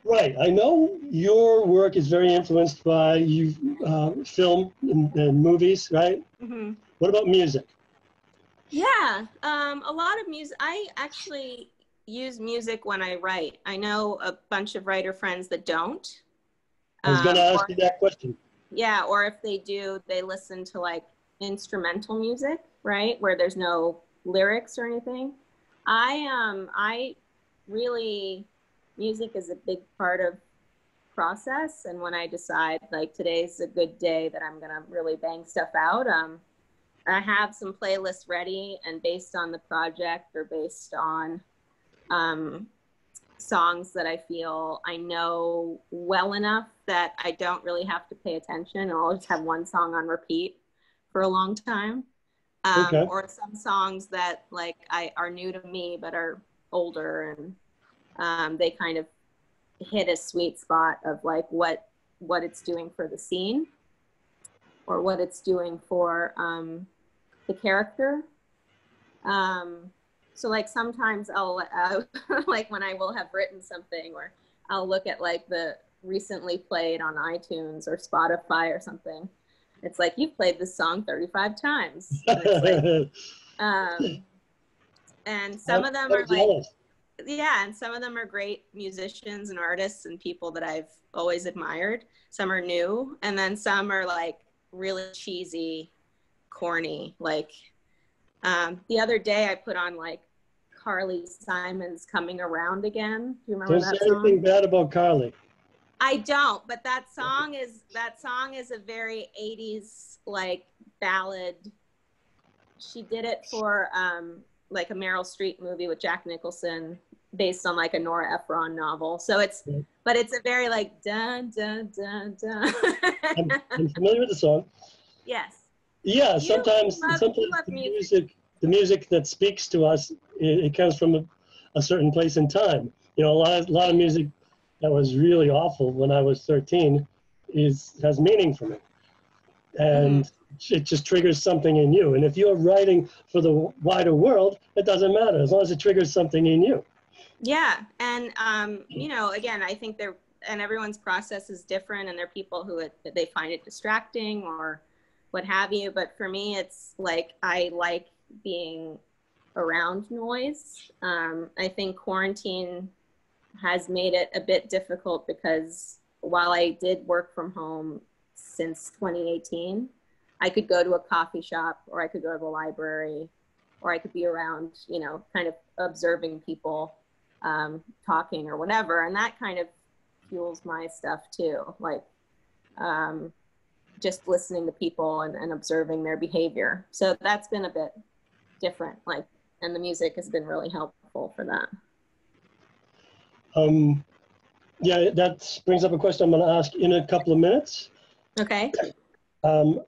Right. I know your work is very influenced by you, film and movies, right? Hmm. What about music? Yeah, a lot of music. I actually use music when I write. I know a bunch of writer friends that don't. I was going to ask Or you that question. yeah, or if they do, they listen to like instrumental music, right? Where there's no lyrics or anything. I really music is a big part of process, and when I decide like today's a good day that I'm gonna really bang stuff out, I have some playlists ready, and based on the project or based on um, songs that I feel I know well enough that I don't really have to pay attention. I'll just have one song on repeat for a long time. Okay. Or some songs that like I are new to me but are older, and they kind of hit a sweet spot of like what it's doing for the scene or what it's doing for the character. Um, so like sometimes I'll like when I will have written something, or I'll look at like the recently played on iTunes or Spotify or something. It's like you've played this song 35 times, and it's like um, and some of them I'm are like jealous. yeah, and some of them are great musicians and artists and people that I've always admired. Some are new, and then some are like really cheesy, corny. Like the other day, I put on like Carly Simon's "Coming Around Again." Do you remember Don't say that anything song? bad about Carly. I don't, but that song is a very '80s like ballad. She did it for like a Meryl Streep movie with Jack Nicholson, based on like a Nora Ephron novel. So but it's a very like dun dun dun dun. I'm familiar with the song. Yes, Yeah, you sometimes love music. the music that speaks to us, it comes from a certain place in time. You know, a lot of music that was really awful when I was 13 has meaning for me, Hmm. and it just triggers something in you. And if you're writing for the wider world, it doesn't matter as long as it triggers something in you. Yeah, and you know, again, I think they're and everyone's process is different, and there are people who they find it distracting or what have you. But for me, it's like I like being around noise. I think quarantine has made it a bit difficult because while I did work from home since 2018, I could go to a coffee shop or I could go to the library or I could be around, you know, kind of observing people talking or whatever. And that kind of fuels my stuff too. Like um, just listening to people and observing their behavior. So that's been a bit different. Like, and the music has been really helpful for that. Um, yeah, that brings up a question I'm going to ask in a couple of minutes. Okay. Um,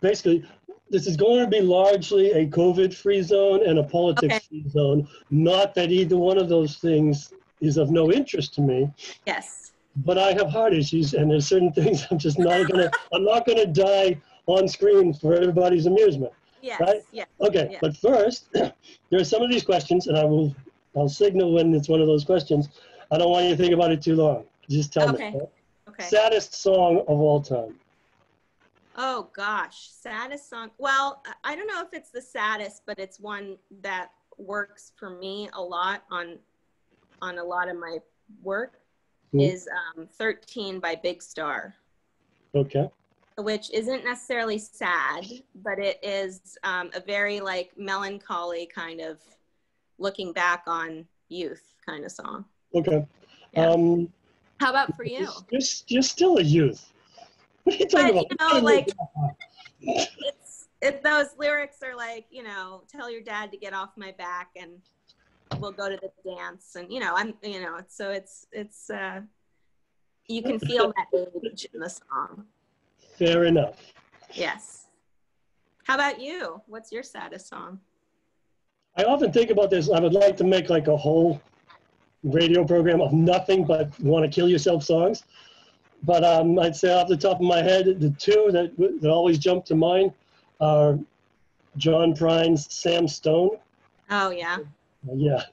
Basically, this is going to be largely a COVID-free zone and a Okay. politics-free zone. Not that either one of those things is of no interest to me, Yes. but I have heart issues, and there's certain things I'm not gonna die on screen for everybody's amusement, right? Yes. Yes. Okay, Yeah. but first, there are some of these questions, and I'll signal when it's one of those questions. I don't want you to think about it too long. Just tell me. Okay. Right? Okay. Saddest song of all time. Oh gosh, saddest song. Well, I don't know if it's the saddest, but it's one that works for me a lot on a lot of my work Hmm? is 13 by Big Star, Okay. which isn't necessarily sad, but it is a very like melancholy kind of looking back on youth kind of song. Okay. Yeah. Um, How about for you? you're still a youth. What are you talking But about? you know, like those lyrics are like, you know, tell your dad to get off my back and we'll go to the dance, and you know, I'm you know, so it's you can feel that age in the song. Fair enough. Yes. How about you? What's your saddest song? I often think about this. I would like to make like a whole radio program of nothing but want to kill yourself songs. But I'd say off the top of my head, the two that always jump to mind are John Prine's Sam Stone, Oh yeah. yeah,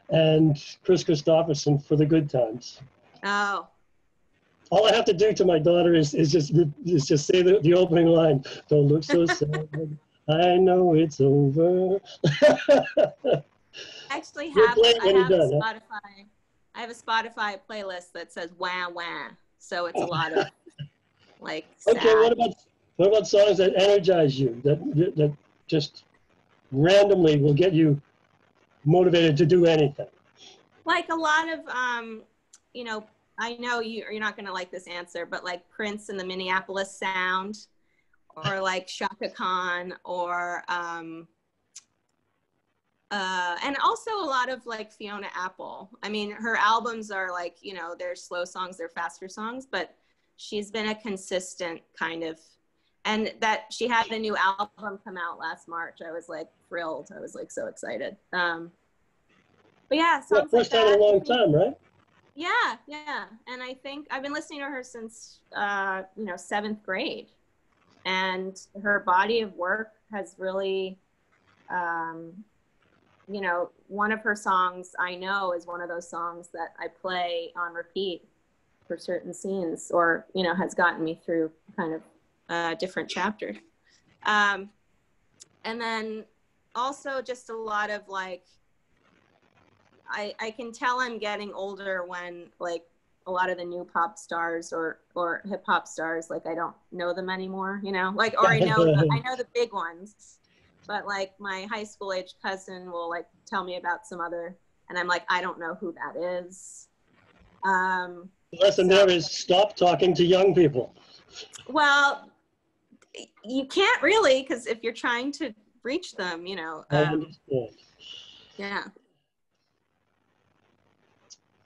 and Chris Christopherson for the Good Times. Oh. All I have to do to my daughter is just say the opening line. Don't look so sad. I know it's over. I actually You'll have, play it I when you're have a done, huh? Spotify, I have a Spotify playlist that says wah wah. So it's a lot of like Okay, sad. what about songs that energize you, that just randomly will get you motivated to do anything? Like a lot of, you know, I know you're not going to like this answer, but like Prince and the Minneapolis Sound, or like Shaka Khan, or, and also a lot of like Fiona Apple. I mean, her albums are like, you know, they're slow songs, they're faster songs, but she's been a consistent kind of, and that she had a new album come out last March. I was like thrilled. I was like so excited. But yeah, Yeah, songs like first time in that. a long time, right? Yeah, yeah. And I think I've been listening to her since, you know, seventh grade. And her body of work has really, you know, one of her songs I know is one of those songs that I play on repeat for certain scenes, or, you know, has gotten me through kind of different chapters. And then also just a lot of like, I can tell I'm getting older when like a lot of the new pop stars or hip hop stars, like I don't know them anymore, you know, like, or I know the big ones, but like my high school age cousin will like tell me about some other, and I'm like, I don't know who that is. The lesson there is stop talking to young people. Well, you can't really, because if you're trying to reach them, you know. I understand. Yeah.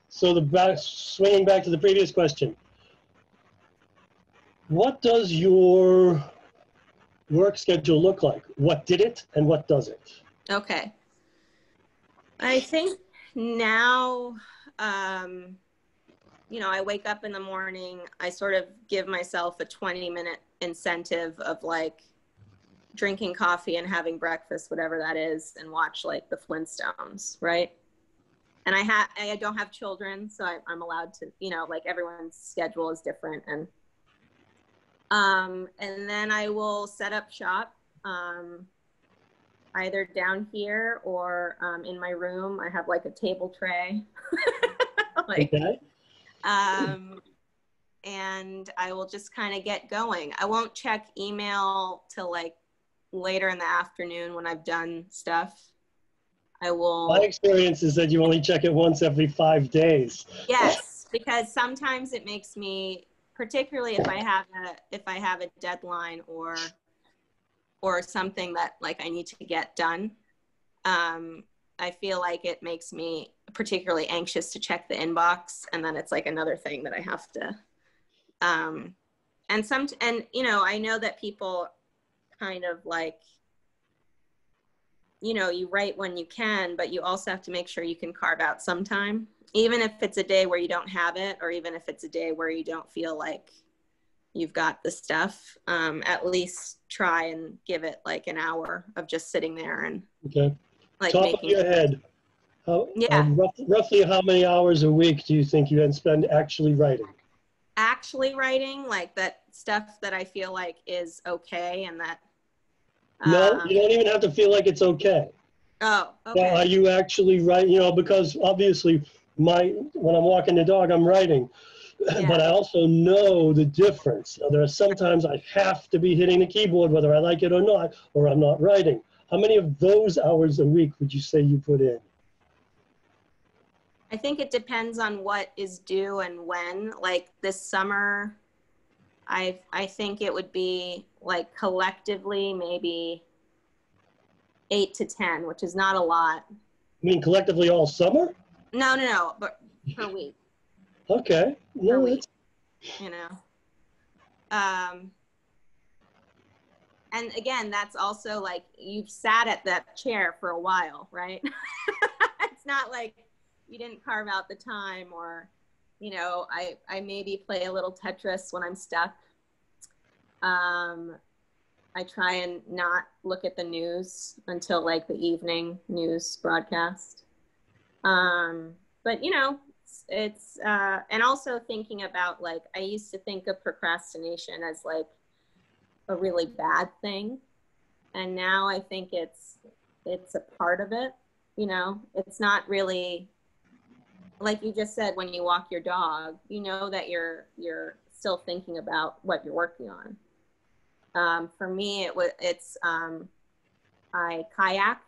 So swinging back to the previous question, what does your work schedule look like? What did it and what does it? Okay. I think now, you know, I wake up in the morning, I sort of give myself a 20-minute incentive of like drinking coffee and having breakfast, whatever that is, and watch like the Flintstones, right? And I don't have children, so I'm allowed to, you know, like everyone's schedule is different. And then I will set up shop, either down here or in my room. I have like a table tray. Like, Okay. And I will just kind of get going. I won't check email till like later in the afternoon when I've done stuff. I will. My experience is that you only check it once every 5 days. Yes, because sometimes it makes me, particularly if I have a deadline or something that like I need to get done. I feel like it makes me particularly anxious to check the inbox, and then it's like another thing that I have to. And you know, I know that people kind of like, you know, you write when you can, but you also have to make sure you can carve out some time, even if it's a day where you don't have it, or even if it's a day where you don't feel like you've got the stuff. At least try and give it like an hour of just sitting there and Okay. like Top making. of your head, roughly how many hours a week do you think you spend actually writing? Actually writing, like that stuff that I feel like is okay, and that. No, you don't even have to feel like it's okay. Oh, okay. Well, are you actually writing? You know, because obviously when I'm walking the dog, I'm writing. Yeah. But I also know the difference. There are sometimes I have to be hitting the keyboard, whether I like it or not, or I'm not writing. How many of those hours a week would you say you put in? I think it depends on what is due and when. Like this summer, I think it would be like collectively maybe 8 to 10, which is not a lot. You mean collectively all summer? No, but per week. Okay. No, per week, you know. And again, that's also like you've sat at that chair for a while, right? It's not like you didn't carve out the time, or, you know, I maybe play a little Tetris when I'm stuck. I try and not look at the news until like the evening news broadcast. But, you know, and also thinking about, like, I used to think of procrastination as like a really bad thing. And now I think it's a part of it, you know. It's not really, like you just said, when you walk your dog, you know that you're still thinking about what you're working on. For me, I kayak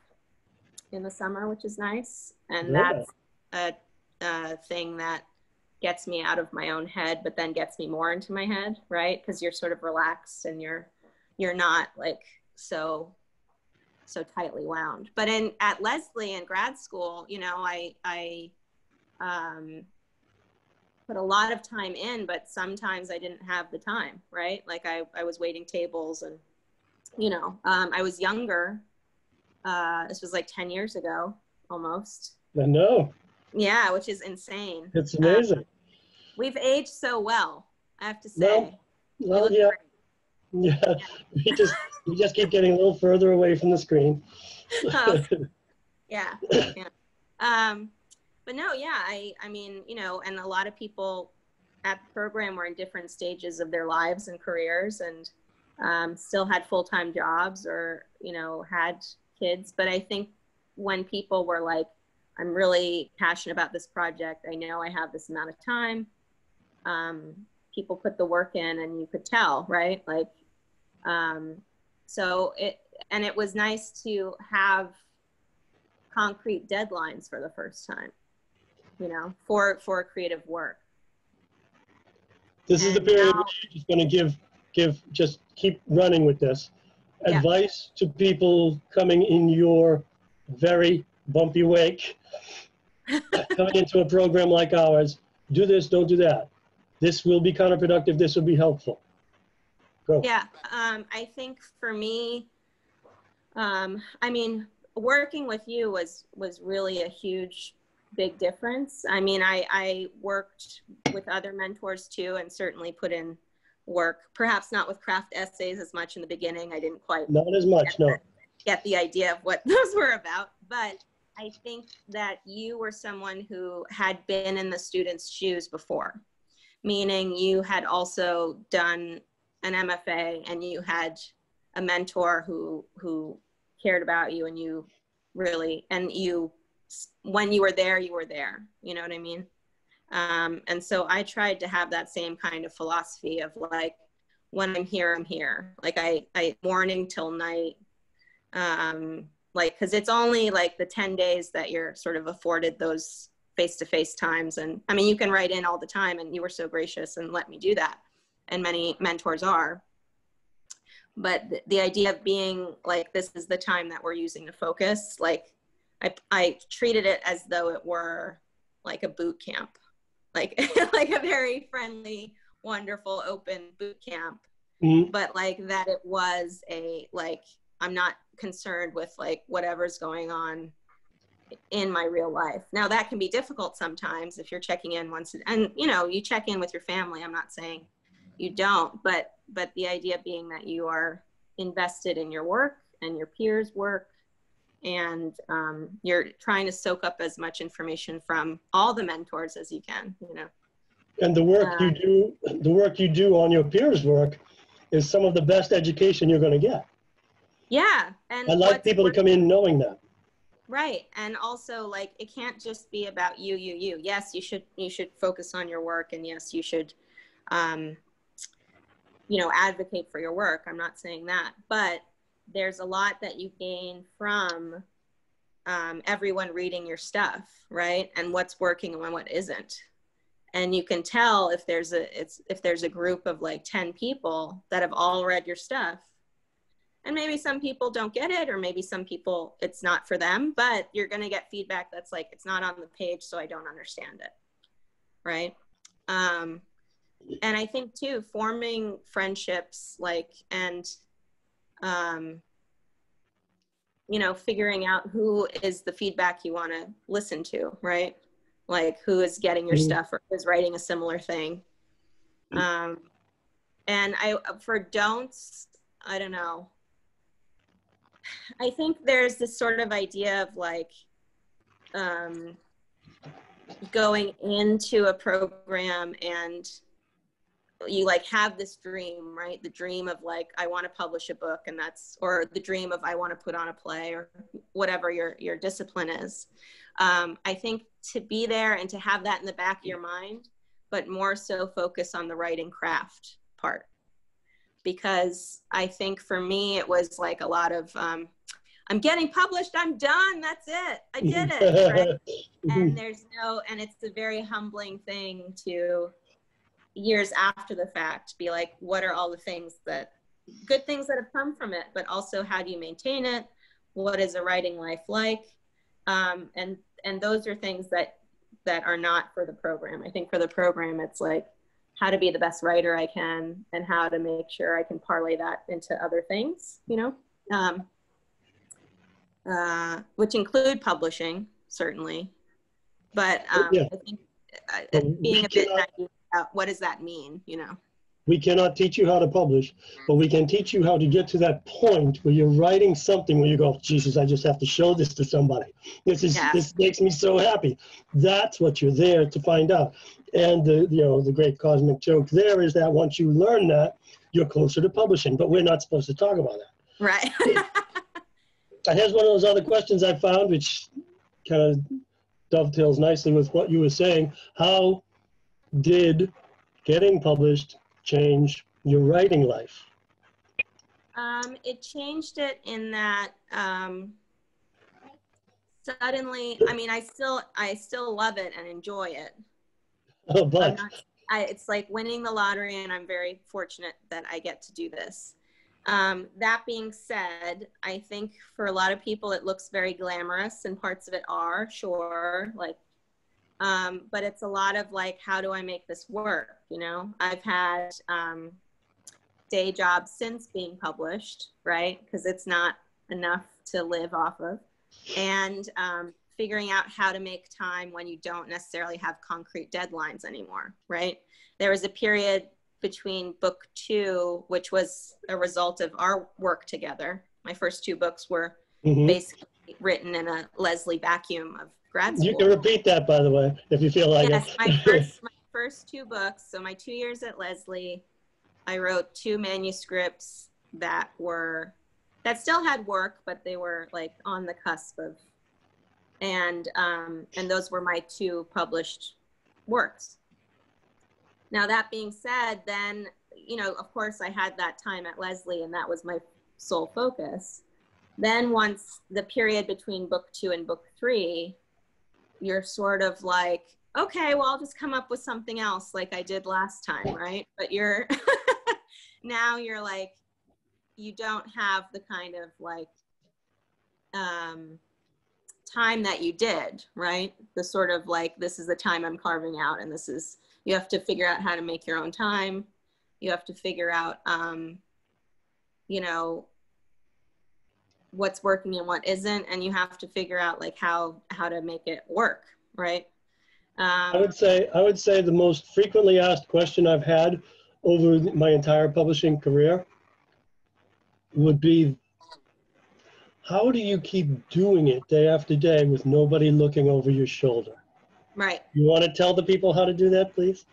in the summer, which is nice, and that's a thing that gets me out of my own head, but then gets me more into my head, right? Because you're sort of relaxed and you're not like so tightly wound. But at Lesley in grad school, you know, I put a lot of time in, but sometimes I didn't have the time, right? Like I was waiting tables, and, you know, I was younger. This was like 10 years ago, almost. I know. Yeah, which is insane. It's amazing. We've aged so well, I have to say. Well, yeah. Yeah, we just keep getting a little further away from the screen. Oh, yeah. But no, yeah, I mean, you know, and a lot of people at the program were in different stages of their lives and careers, and still had full-time jobs, or, you know, had kids. But I think when people were like, I'm really passionate about this project, I know I have this amount of time, people put the work in, and you could tell, right? Like, so it was nice to have concrete deadlines for the first time, you know, for creative work. This is the period where you're just going to just keep running with this. Yeah. Advice to people coming in your very bumpy wake, coming into a program like ours: do this, don't do that. This will be counterproductive. This will be helpful. Go. Yeah, I think for me, I mean, working with you was really a huge, big difference. I mean, I worked with other mentors too, and certainly put in work, perhaps not with craft essays as much in the beginning. I didn't quite Not as much, get the idea of what those were about. But I think that you were someone who had been in the students' shoes before, meaning you had also done an MFA, and you had a mentor who cared about you, and you really, and you, when you were there, you know what I mean? And so I tried to have that same kind of philosophy of, like, when I'm here, I'm here. Like I morning till night, like, cause it's only like the 10 days that you're sort of afforded those face-to-face times. And I mean, you can write in all the time, and you were so gracious and let me do that. And many mentors are. But the idea of being like, this is the time that we're using to focus, like I treated it as though it were like a boot camp, like like a very friendly, wonderful, open boot camp. Mm-hmm. But like that it was a, like, I'm not concerned with like whatever's going on in my real life. Now that can be difficult sometimes if you're checking in once, and you know, you check in with your family. I'm not saying you don't, but the idea being that you are invested in your work and your peers' work, and you're trying to soak up as much information from all the mentors as you can, you know. And the work you do on your peers' work is some of the best education you're going to get. Yeah, and I'd like people to come in knowing that. Right, and also, like, it can't just be about you. Yes, you should focus on your work, and yes, you should you know, advocate for your work. I'm not saying that, but there's a lot that you gain from everyone reading your stuff, right? And what's working and what isn't. And you can tell if there's a group of like 10 people that have all read your stuff, and maybe some people don't get it, or maybe some people it's not for them, but you're going to get feedback that's like, it's not on the page, so I don't understand it, right? And I think too, forming friendships, like, and, you know, figuring out who is the feedback you want to listen to, right? Like, who is getting your stuff, or who's writing a similar thing. And for don'ts, I don't know. I think there's this sort of idea of like, going into a program and you like have this dream, right? The dream of like, I want to publish a book, and that's, or the dream of I want to put on a play, or whatever your discipline is. I think to be there and to have that in the back of your mind, but more so focus on the writing craft part. Because I think for me, it was like a lot of, I'm getting published, I'm done, that's it, I did it, right? And there's no, and it's a very humbling thing to, years after the fact, be like, what are all the things that, good things that have come from it, but also how do you maintain it? What is a writing life like? And those are things that are not for the program. I think for the program, it's like how to be the best writer I can, and how to make sure I can parlay that into other things, you know, which include publishing, certainly. But Yeah. I think being a bit naive about what does that mean, you know? We cannot teach you how to publish, but we can teach you how to get to that point where you're writing something where you go, Jesus, I just have to show this to somebody. This makes me so happy. That's what you're there to find out. And the great cosmic joke there is that once you learn that, you're closer to publishing, but we're not supposed to talk about that. Right. And here's one of those other questions I found, which kind of dovetails nicely with what you were saying. How did getting published change your writing life? It changed it in that suddenly, I mean, I still love it and enjoy it. Oh, but it's like winning the lottery, and I'm very fortunate that I get to do this. That being said, I think for a lot of people it looks very glamorous, and parts of it are, sure, like, but it's a lot of like, how do I make this work? You know, I've had day jobs since being published, right? Because it's not enough to live off of. And figuring out how to make time when you don't necessarily have concrete deadlines anymore, right? There was a period between book 2, which was a result of our work together. My first 2 books were basically written in a Leslie vacuum of grad school. You can repeat that, by the way, if you feel like yes, it. my first 2 books, so my 2 years at Leslie, I wrote 2 manuscripts that still had work, but they were like on the cusp of, and those were my 2 published works. Now, that being said, then, you know, of course I had that time at Leslie, and that was my sole focus. Then once the period between book 2 and book 3, you're sort of like, okay, well, I'll just come up with something else like I did last time, right? But you're, now you're like, you don't have the kind of like time that you did, right? The sort of like, this is the time I'm carving out, and this is, you have to figure out how to make your own time. You have to figure out, you know, what's working and what isn't, and you have to figure out like how to make it work, right? I would say the most frequently asked question I've had over my entire publishing career would be, how do you keep doing it day after day with nobody looking over your shoulder? Right. You want to tell the people how to do that, please?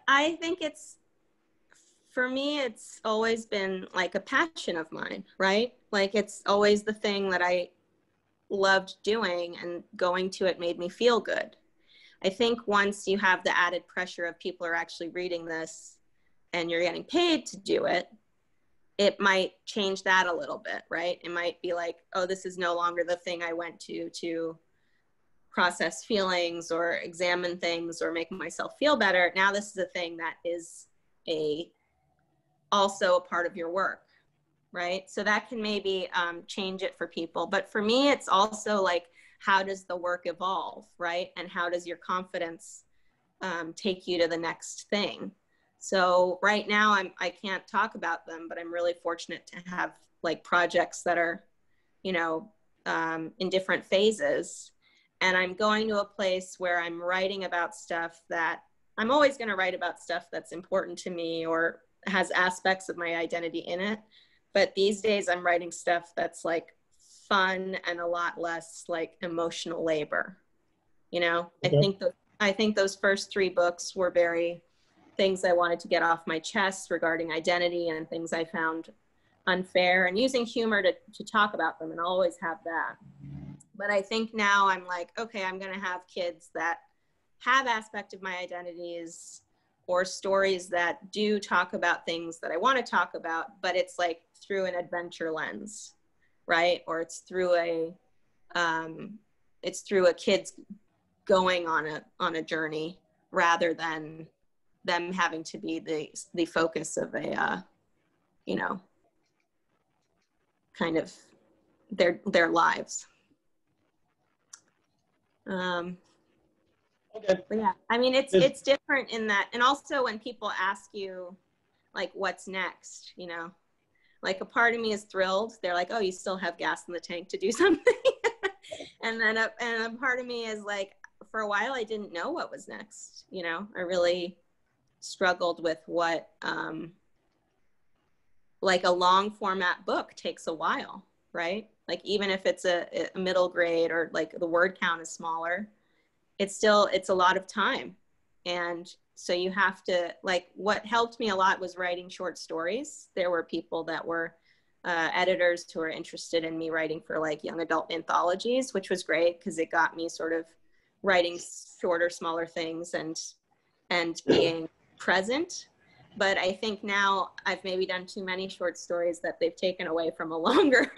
I think for me, it's always been like a passion of mine, right? Like, it's always the thing that I loved doing, and going to it made me feel good. I think once you have the added pressure of people are actually reading this and you're getting paid to do it, it might change that a little bit, right? It might be like, oh, this is no longer the thing I went to process feelings or examine things or make myself feel better. Now this is a thing that is also a part of your work, right? So that can maybe change it for people. But for me, it's also like, how does the work evolve, right? And how does your confidence take you to the next thing? So right now, I can't talk about them, but I'm really fortunate to have like projects that are, you know, in different phases. And I'm going to a place where I'm writing about stuff that I'm always going to write about, stuff that's important to me or has aspects of my identity in it. But these days I'm writing stuff that's like fun and a lot less like emotional labor. You know, Okay. I think those first 3 books were very things I wanted to get off my chest regarding identity and things I found unfair, and using humor to talk about them, and I'll always have that. But I think now I'm like, okay, I'm going to have kids that have aspect of my identities or stories that do talk about things that I want to talk about, but it's like through an adventure lens, right? Or it's through a kid's going on a journey rather than them having to be the focus of a you know, kind of their lives. Okay. But yeah, I mean, it's different in that, and also when people ask you like what's next, you know, like a part of me is thrilled. They're like, oh, you still have gas in the tank to do something. And then a part of me is like, for a while I didn't know what was next, you know. I really struggled with what like a long format book takes a while, right? Like even if it's a middle grade or like the word count is smaller, it's a lot of time. And so you have to, like, what helped me a lot was writing short stories. There were people that were editors who were interested in me writing for like young adult anthologies, which was great because it got me sort of writing shorter, smaller things and being present. But I think now I've maybe done too many short stories that they've taken away from a longer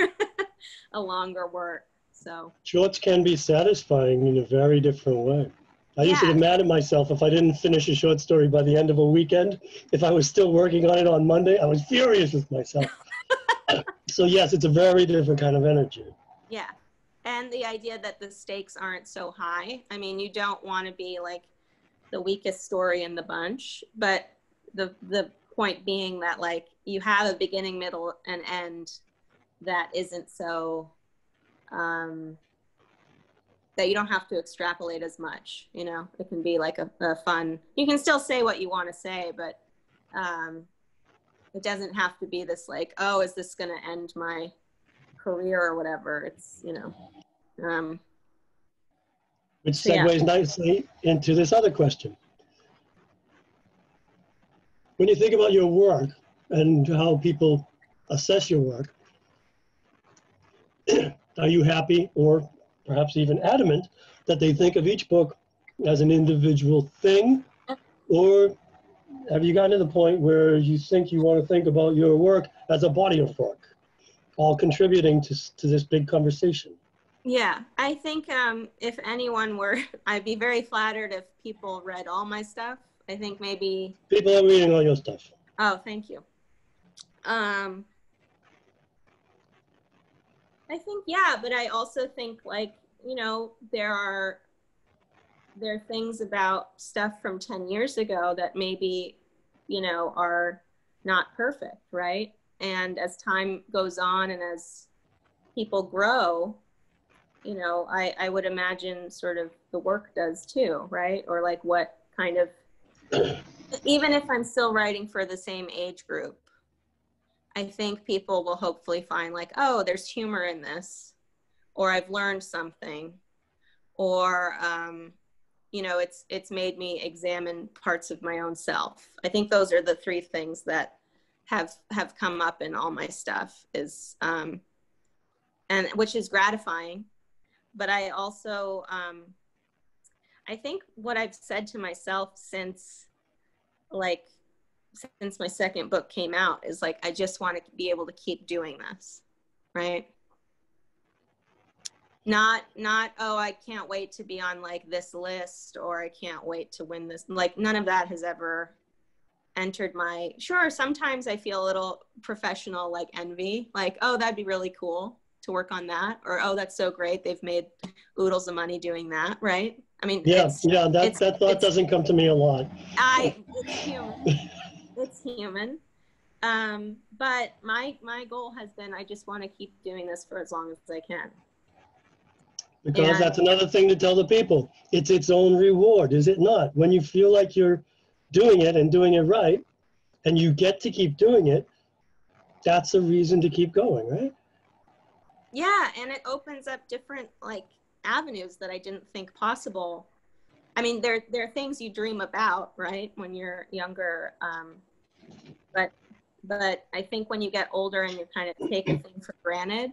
work. So Shorts can be satisfying in a very different way. I used to yeah, get mad at myself if I didn't finish a short story by the end of a weekend. If I was still working on it on Monday, I was furious with myself. So yes, it's a very different kind of energy. yeah. And the idea that the stakes aren't so high. I mean, you don't want to be like the weakest story in the bunch, but the point being that like you have a beginning, middle, and end that isn't so that you don't have to extrapolate as much, you know. It can be like a fun, you can still say what you want to say, but it doesn't have to be this like, oh, is this going to end my career or whatever. It's, you know, Which so yeah. segues nicely into this other question. When you think about your work and how people assess your work, are you happy or perhaps even adamant that they think of each book as an individual thing? Or have you gotten to the point where you think you want to think about your work as a body of work, all contributing to this big conversation? Yeah, I think if anyone were, I'd be very flattered if people read all my stuff. I think maybe. People are reading all your stuff. Oh, thank you. I think, yeah, but I also think like, you know, there are things about stuff from 10 years ago that maybe, you know, are not perfect, right? And as time goes on and as people grow, you know, I would imagine sort of the work does too, right? Or like what kind of, even if I'm still writing for the same age group, I think people will hopefully find like, oh, there's humor in this, or I've learned something, or, you know, it's made me examine parts of my own self. I think those are the 3 things that have come up in all my stuff is, and which is gratifying. But I also, I think what I've said to myself since my second book came out is like, I just want to be able to keep doing this, right? Not, oh, I can't wait to be on like this list, or I can't wait to win this. Like none of that has ever entered my, sure, sometimes I feel a little professional like envy, like, oh, that'd be really cool to work on that, or oh, that's so great, they've made oodles of money doing that, right? I mean, that thought doesn't come to me a lot. It's human. It's human. But my goal has been, I just want to keep doing this for as long as I can. Because that's another thing to tell the people. It's its own reward, is it not? When you feel like you're doing it and doing it right, and you get to keep doing it, that's a reason to keep going, right? Yeah, and it opens up different, like, avenues that I didn't think possible. I mean, there are things you dream about, right, when you're younger. But I think when you get older and you kind of take a thing for granted,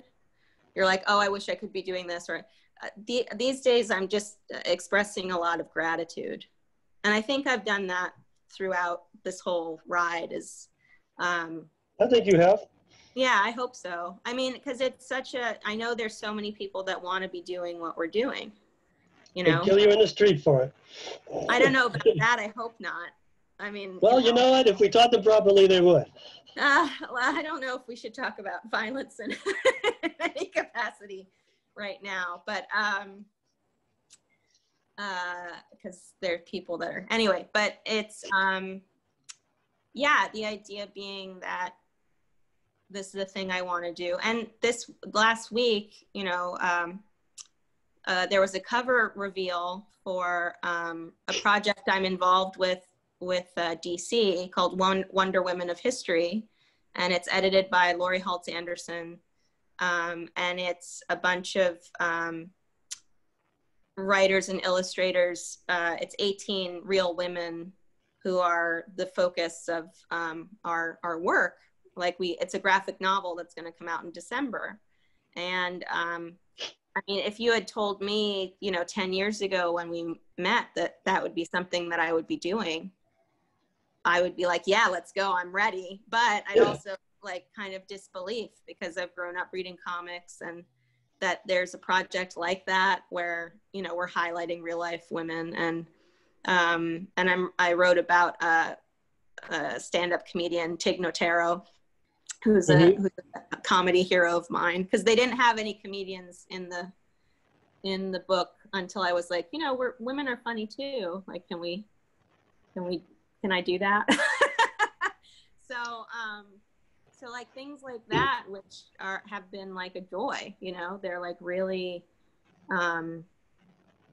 you're like, oh, I wish I could be doing this. Or these days, I'm just expressing a lot of gratitude. And I think I've done that throughout this whole ride is, I think you have. yeah, I hope so. I mean, because it's such a, I know there's so many people that want to be doing what we're doing, you They'd know? kill you in the street for it. I don't know about that. I hope not. I mean, Well, you know what? If we taught them properly, they would. Well, I don't know if we should talk about violence in any capacity right now, but because there are people that are, anyway, but it's, yeah, the idea being that this is the thing I want to do. And this last week, you know, there was a cover reveal for a project I'm involved with DC called Wonder Women of History, and it's edited by Lori Haltz Anderson, and it's a bunch of writers and illustrators. It's 18 real women who are the focus of our work. Like it's a graphic novel that's going to come out in December, and I mean, if you had told me, you know, 10 years ago when we met that would be something that I would be doing, I would be like, yeah, let's go, I'm ready. But I'd also like kind of disbelief because I've grown up reading comics, and that there's a project like that where, you know, we're highlighting real life women. And I wrote about a stand-up comedian, Tig Notaro, who's a comedy hero of mine, because they didn't have any comedians in the book until I was like, you know, women are funny too. Like, can I do that? So like things like that, which have been like a joy, you know, they're like really,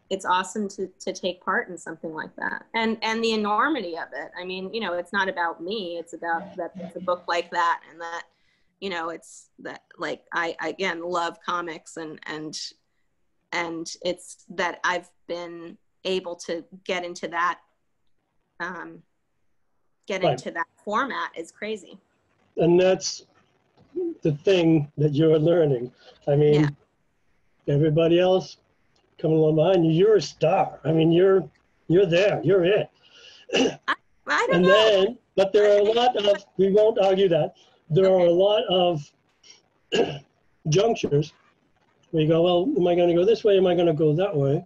it's awesome to take part in something like that. And the enormity of it. I mean, you know, it's not about me, it's about that it's a book like that, and that, you know, it's that, like, I again love comics, and it's that I've been able to get into that into that format is crazy. And that's the thing that you're learning. I mean, everybody else coming along behind you, you're a star. I mean, you're there, you're it. I don't know. But there are a lot of, we won't argue that, there are a lot of junctures where you go, well, am I going to go this way? Am I going to go that way?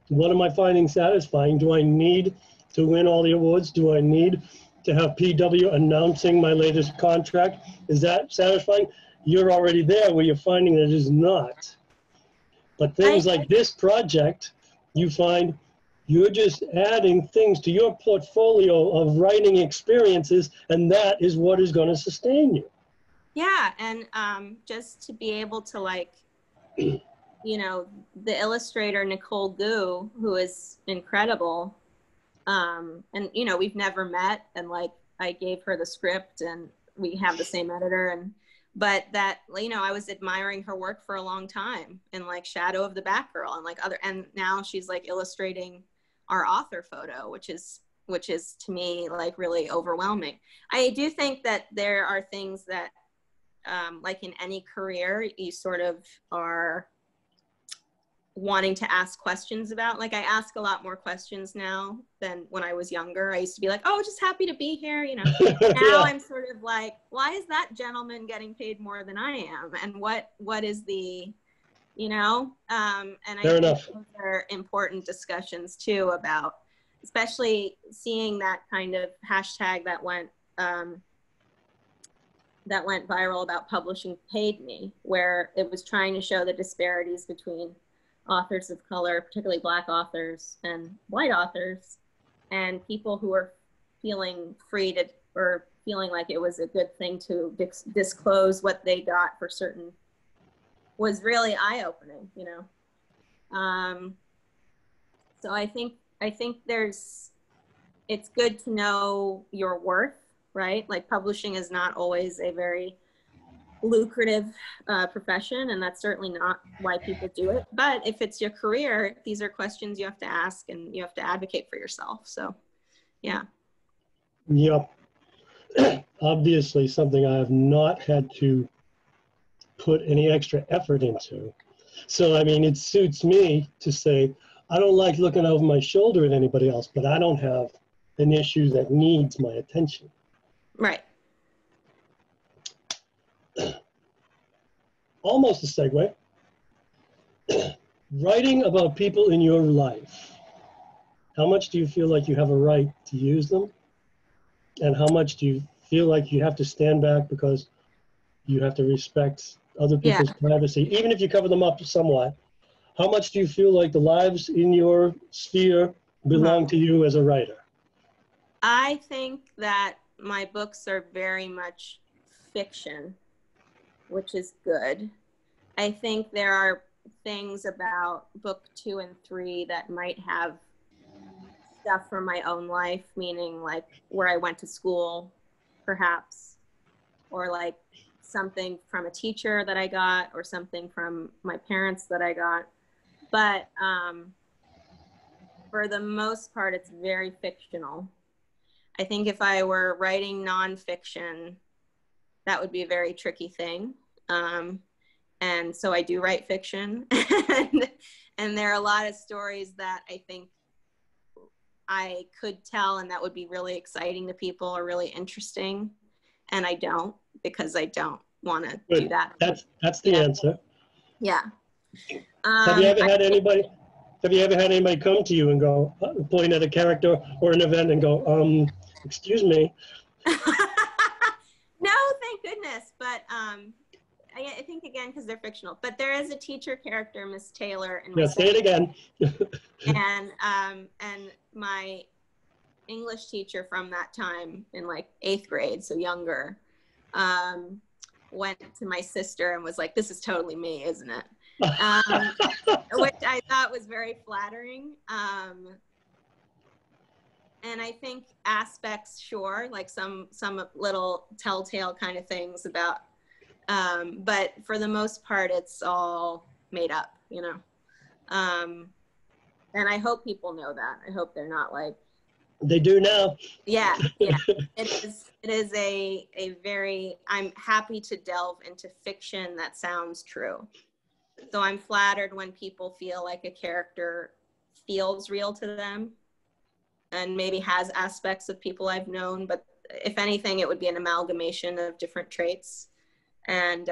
What am I finding satisfying? Do I need to win all the awards? Do I need to have PW announcing my latest contract? Is that satisfying? You're already there where you're finding that it is not. But things like this project, you find you're just adding things to your portfolio of writing experiences, and that is what is going to sustain you. Yeah, and just to be able to, like, you know, the illustrator Nicole Gu, who is incredible, and, you know, we've never met, and like I gave her the script and we have the same editor, but that, you know, I was admiring her work for a long time, and like Shadow of the Batgirl and like and now she's like illustrating our author photo, which is to me like really overwhelming. I do think that there are things that like in any career you sort of are wanting to ask questions about. Like I ask a lot more questions now than when I was younger. I used to be like, oh, just happy to be here, you know. Now I'm sort of like, why is that gentleman getting paid more than I am? And what is the, you know, and I think those are important discussions too, about especially seeing that kind of hashtag that went viral about Publishing Paid Me, where it was trying to show the disparities between authors of color, particularly Black authors and white authors, and people who are feeling free to, or feeling like it was a good thing to disclose what they got for certain, was really eye-opening, you know. So I think it's good to know your worth, right? Like publishing is not always a very lucrative profession, and that's certainly not why people do it. But if it's your career, these are questions you have to ask, and you have to advocate for yourself. So, yeah. Yep. Obviously, something I have not had to put any extra effort into. So, I mean, it suits me to say, I don't like looking over my shoulder at anybody else, but I don't have an issue that needs my attention. Right. Almost a segue. Writing about people in your life. How much do you feel like you have a right to use them? And how much do you feel like you have to stand back because you have to respect other people's privacy, even if you cover them up somewhat? How much do you feel like the lives in your sphere belong to you as a writer? I think that my books are very much fiction, which is good. I think there are things about book 2 and 3 that might have stuff from my own life, meaning like where I went to school, perhaps, or like something from a teacher that I got, or something from my parents that I got. But for the most part, it's very fictional. I think if I were writing nonfiction, that would be a very tricky thing. And so I do write fiction. And there are a lot of stories that I think I could tell and that would be really exciting to people or really interesting. And I don't, because I don't want to do that. That's the answer. Yeah. Have you ever had anybody come to you and go, point at a character or an event and go, excuse me? No, thank goodness. But I think, again, because they're fictional. But there is a teacher character, Miss Taylor. In my say it again. and my English teacher from that time, in like 8th grade, so younger, went to my sister and was like, "This is totally me, isn't it?" Which I thought was very flattering. And I think aspects, sure, like some little telltale kind of things about, but for the most part, it's all made up, you know. And I hope people know that. I hope they're not like. They do now. Yeah. It is a very, I'm happy to delve into fiction that sounds true. So I'm flattered when people feel like a character feels real to them and maybe has aspects of people I've known, but if anything, it would be an amalgamation of different traits. And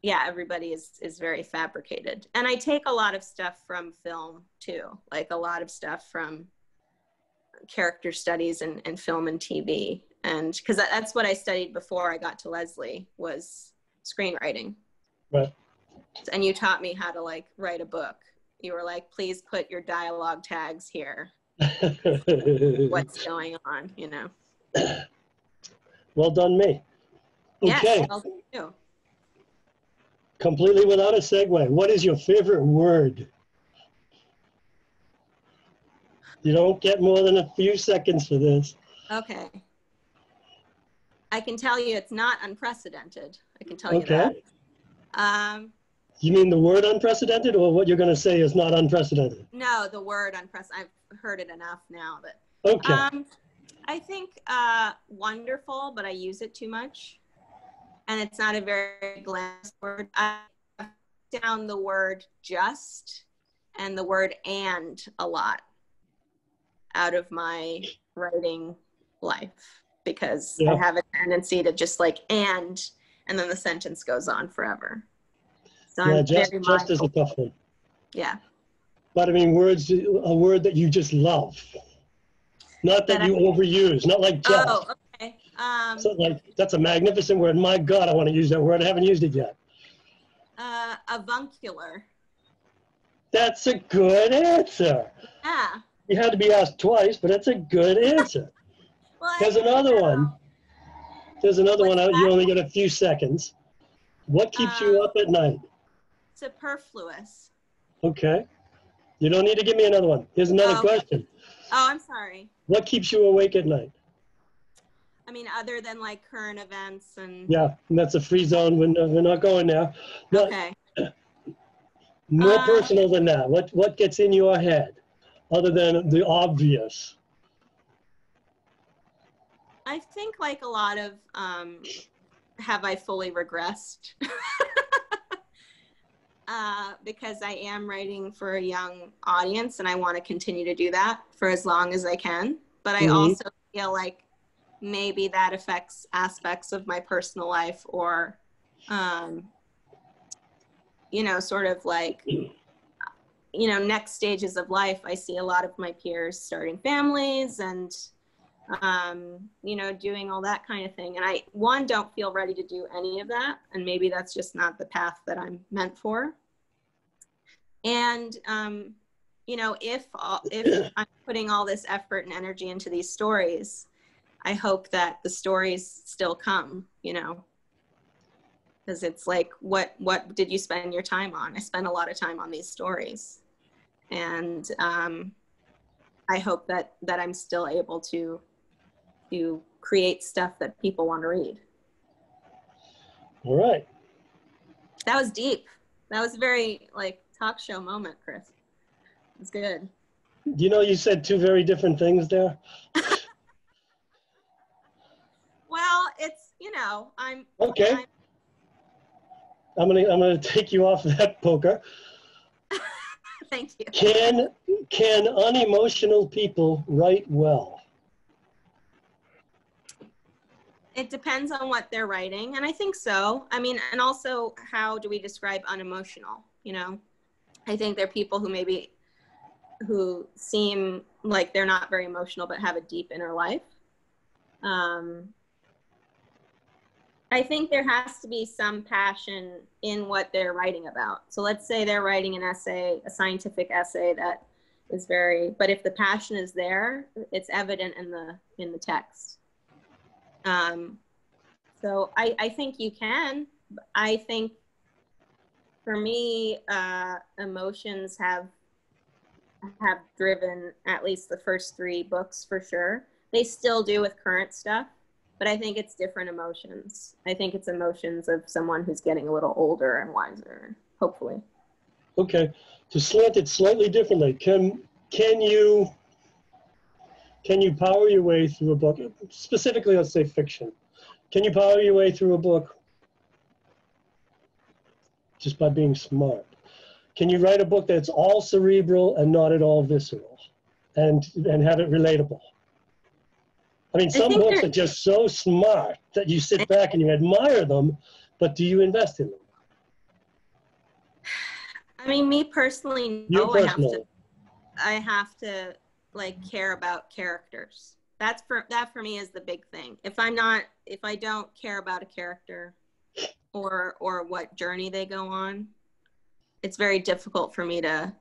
yeah, everybody is very fabricated. And I take a lot of stuff from film too, like a lot of stuff from character studies and film and TV. And because that's what I studied before I got to Leslie, was screenwriting. Right. And you taught me how to like write a book. You were like, please put your dialogue tags here. What's going on, you know? Well done, me. Okay. Yes, well done you. Completely without a segue, what is your favorite word? You don't get more than a few seconds for this. Okay. I can tell you it's not unprecedented. I can tell you that. You mean the word unprecedented, or what you're going to say is not unprecedented? No, the word unprecedented. I've heard it enough now. But, okay. I think wonderful, but I use it too much. And it's not a very glamorous word. I have down the word just and the word and a lot out of my writing life, because I have a tendency to just like and then the sentence goes on forever. So yeah, I'm just very is a tough one. Yeah. But I mean, a word that you just love. Not that you overuse, not like just. Oh, okay. So like, that's a magnificent word. My God, I want to use that word. I haven't used it yet. Avuncular. That's a good answer. Yeah. You had to be asked twice, but that's a good answer. Well, There's another one. There's another one. You only get a few seconds. What keeps you up at night? Superfluous. Okay. You don't need to give me another one. Here's another question. Oh, I'm sorry. What keeps you awake at night? I mean, other than like current events and. Yeah, and that's a free zone. We're not going there. But Okay. more personal than that. What gets in your head, other than the obvious? I think like a lot of have I fully regressed? Because I am writing for a young audience and I want to continue to do that for as long as I can. But I also feel like maybe that affects aspects of my personal life or, you know, sort of like, you know, next stages of life. I see a lot of my peers starting families and, you know, doing all that kind of thing. And I, one, don't feel ready to do any of that. And maybe that's just not the path that I'm meant for. And, you know, if I'm putting all this effort and energy into these stories, I hope that the stories still come, you know, because it's like, what did you spend your time on? I spent a lot of time on these stories. And I hope that I'm still able to create stuff that people want to read. All right. That was deep. That was a very like talk show moment, Chris. It's good. You know, you said two very different things there. Well, it's, you know, Okay. I'm gonna take you off that poker. Thank you. Can unemotional people write well? It depends on what they're writing, and I think so. I mean, and also, how do we describe unemotional? You know, I think there are people who seem like they're not very emotional but have a deep inner life. I think there has to be some passion in what they're writing about. So let's say they're writing an essay, a scientific essay that is very, but if the passion is there, it's evident in the text. So I think you can. I think for me, emotions have driven at least the first 3 books for sure. They still do with current stuff, but I think it's different emotions. I think it's emotions of someone who's getting a little older and wiser, hopefully. Okay, to slant it slightly differently, can you power your way through a book, specifically, let's say fiction? Can you power your way through a book just by being smart? Can you write a book that's all cerebral and not at all visceral, and have it relatable? I mean, some books are just so smart that you sit back and you admire them, but do you invest in them? I mean, me personally, no. I have to like care about characters. That for me is the big thing. If I don't care about a character or what journey they go on, it's very difficult for me to,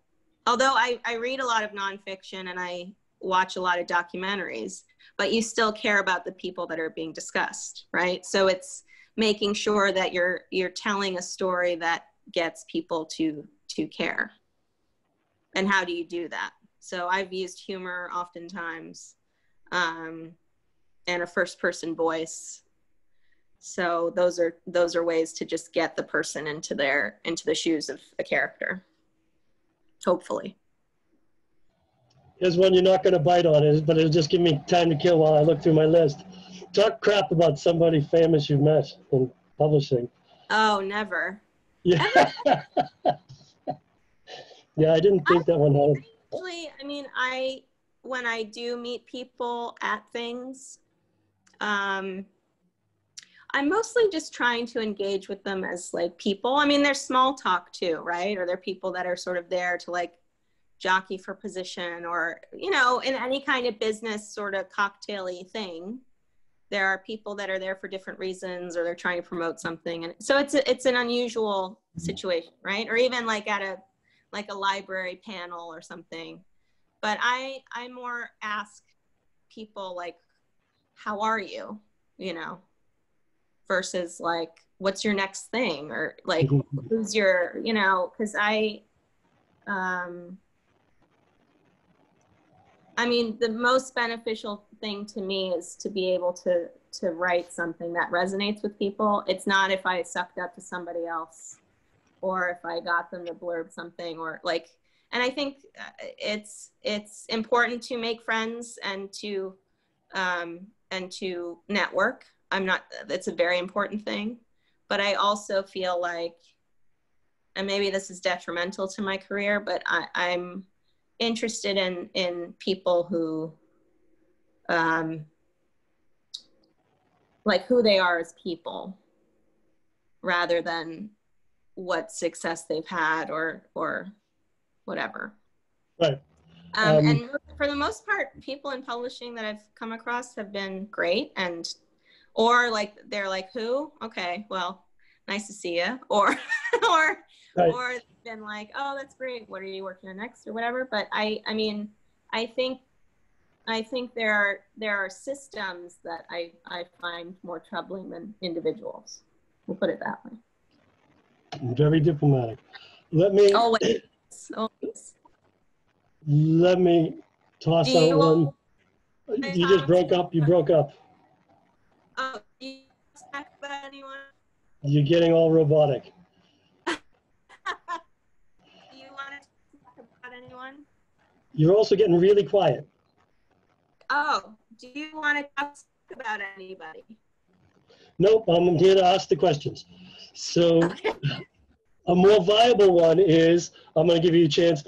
although I read a lot of nonfiction and I watch a lot of documentaries, but you still care about the people that are being discussed, right? So it's making sure that you're telling a story that gets people to care. And how do you do that? So I've used humor oftentimes, and a first person voice. So those are ways to just get the person into the shoes of a character, hopefully. Here's one you're not going to bite on, but it'll just give me time to kill while I look through my list. Talk crap about somebody famous you met in publishing. Oh, never. Yeah. Yeah, I didn't think that one had. Actually, I mean, when I do meet people at things, I'm mostly just trying to engage with them as like people. I mean, there's small talk too, right? Or they're people that are sort of there to like jockey for position, or, you know, in any kind of business sort of cocktail-y thing. There are people that are there for different reasons, or they're trying to promote something. And so it's an unusual situation, right? Or even like at a library panel or something. But I more ask people like, how are you? You know, versus like, what's your next thing? Or like, who's your, you know, because I mean, the most beneficial thing to me is to be able to write something that resonates with people. It's not if I sucked up to somebody else or if I got them to blurb something or like, and I think it's important to make friends and to network. It's a very important thing, but I also feel like, and maybe this is detrimental to my career, but I'm interested in people who, like who they are as people rather than what success they've had or whatever. Right. And for the most part, people in publishing that I've come across have been great, or like they're like, who? Okay, well, nice to see you, or Right. or they've been like, oh, that's great. What are you working on next, or whatever. But I mean, I think there are systems that I find more troubling than individuals. We'll put it that way. Very diplomatic. Let me Always. let me toss out one. You just broke up. You broke up. Oh, do you talk about anyone? You're getting all robotic. Do you want to talk about anyone? You're also getting really quiet. Oh, do you want to talk about anybody? Nope, I'm here to ask the questions. So a more viable one is, I'm going to give you a chance.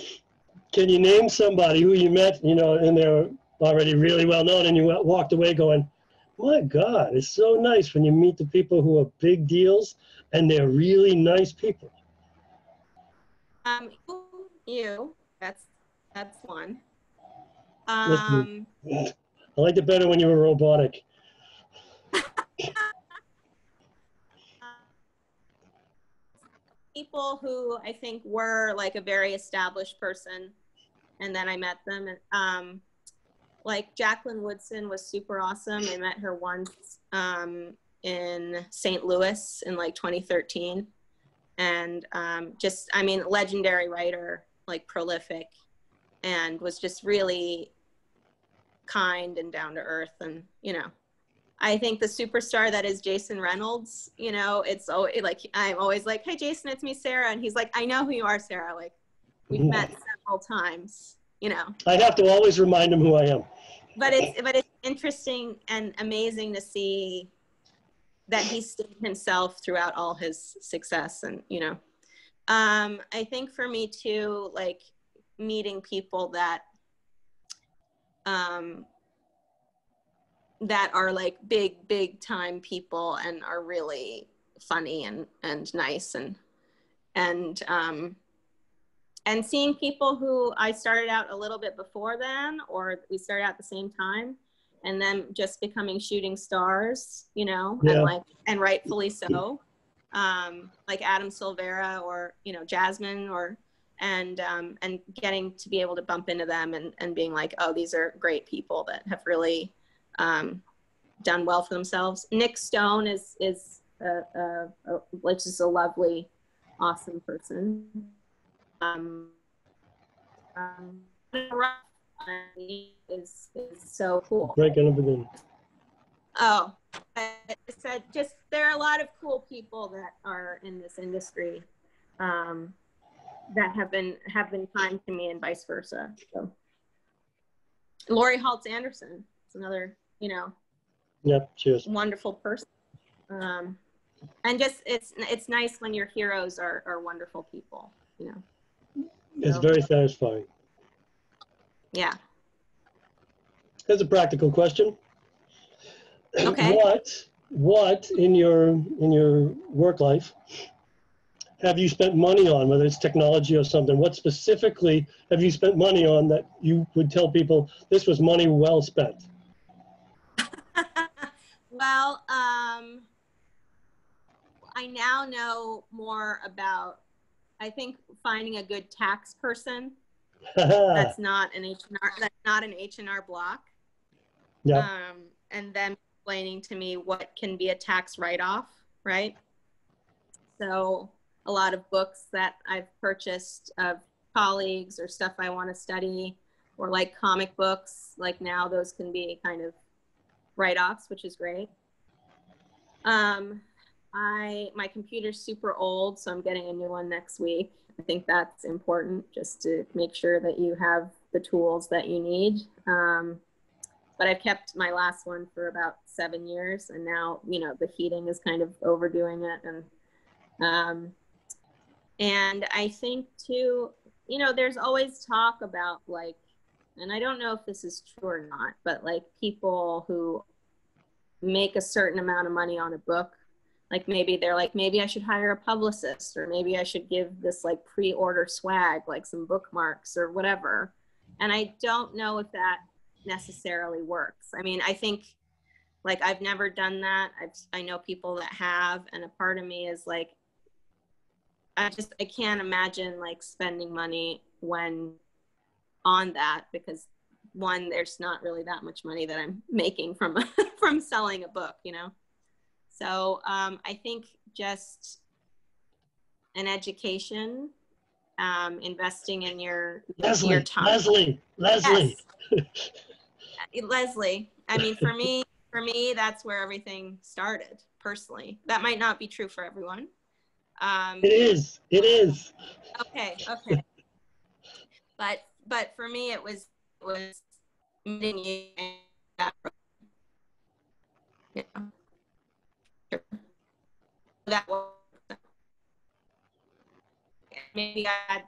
Can you name somebody who you met, and they're already really well known, and you walked away going, my God, it's so nice when you meet the people who are big deals and they're really nice people. You, that's one. Listen, I liked it better when you were robotic. People who I think were like a very established person, and then I met them. And like Jacqueline Woodson was super awesome. I met her once in St. Louis in like 2013, and legendary writer, like prolific, and was just really kind and down to earth. And I think the superstar that is Jason Reynolds, it's always like, I'm always like, hey, Jason, it's me, Sarah. And he's like, I know who you are, Sarah. Like, we've met several times, I have to always remind him who I am. But it's interesting and amazing to see that he stayed himself throughout all his success. And, I think for me too, like meeting people that, that are like big time people and are really funny and nice and seeing people who I started out a little bit before them, or we started out at the same time, and then just becoming shooting stars, and rightfully so, like Adam Silvera or, Jasmine and getting to be able to bump into them and being like, oh, these are great people that have really done well for themselves. Nick Stone is just a lovely, awesome person. Is so cool. Breaking up again. Oh, I said just there are a lot of cool people that are in this industry that have been kind to me and vice versa. So Lori Haltz Anderson is another, Yep, cheers. wonderful person. And just it's nice when your heroes are wonderful people, It's very satisfying. Yeah. Here's a practical question. Okay. What in your work life have you spent money on, whether it's technology or something? What specifically have you spent money on that you would tell people this was money well spent? Well, I now know more about, I think, finding a good tax person that's not an H&R Block. Yeah. And then explaining to me what can be a tax write-off, right? So a lot of books that I've purchased of colleagues or stuff I want to study, or like comic books, like now those can be kind of write-offs, which is great. My computer's super old, so I'm getting a new one next week. I think that's important, just to make sure that you have the tools that you need. But I've kept my last one for about 7 years, and now, you know, the heating is kind of overdoing it. And I think too, you know, there's always talk about, like, and I don't know if this is true or not, but like people who make a certain amount of money on a book, like maybe they're like, maybe I should hire a publicist, or maybe I should give this like pre-order swag, like some bookmarks or whatever. And I don't know if that necessarily works. I mean, I think, like, I've never done that. I know people that have, and a part of me is like, I can't imagine like spending money on that, because one, there's not really that much money that I'm making from from selling a book, you know. So I think just an education, investing in your time. Leslie. Yes. Leslie. I mean, for me, that's where everything started. Personally, that might not be true for everyone. It is. Okay. But for me, it was meeting you. That was, maybe I had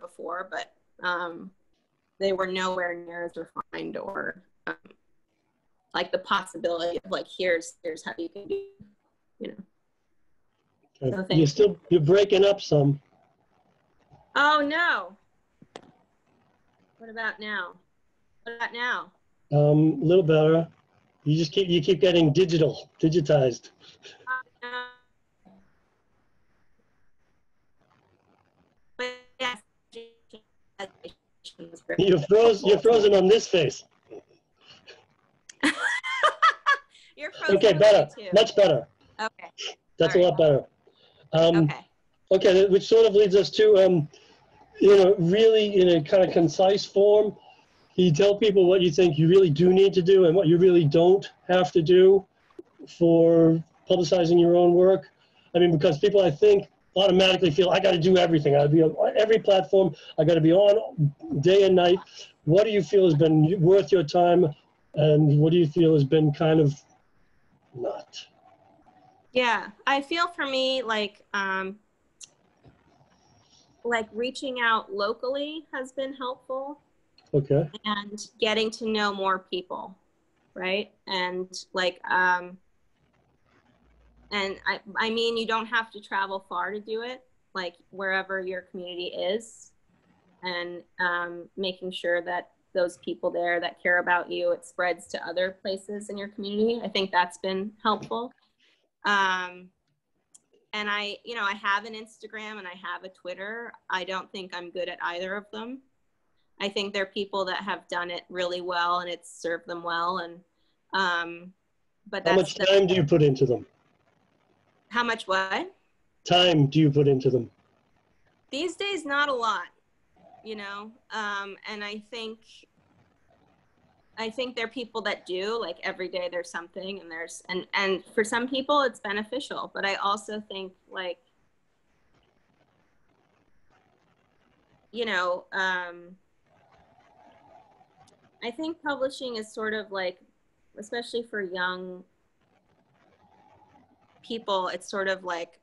before, but they were nowhere near as refined, or like the possibility of like, here's how you can do, you know. So you're breaking up some. Oh no. What about now? A little better. You keep getting digitized. But yes, You're frozen on this face. You're frozen. Okay, better. Too. Much better. Okay. That's a lot better. Okay, which sort of leads us to, you know, really in a kind of concise form, can you tell people what you think you really do need to do and what you really don't have to do for publicizing your own work? I mean, because people, I think, automatically feel, I got to do everything. I got to be on every platform. I got to be on day and night. What do you feel has been worth your time, and what do you feel has been kind of not? Yeah, I feel for me, like reaching out locally has been helpful. Okay. And getting to know more people, right? And like, and I mean, you don't have to travel far to do it, like wherever your community is, and making sure that those people there that care about you, it spreads to other places in your community. I think that's been helpful. And I have an Instagram and I have a Twitter. I don't think I'm good at either of them. I think there are people that have done it really well and it's served them well. And, but that's— How much time do you put into them? How much what? Time do you put into them? These days, not a lot, you know? And I think there are people that do, like every day there's something, and for some people it's beneficial, but I also think, like, you know, I think publishing is sort of like, especially for young people, it's sort of like,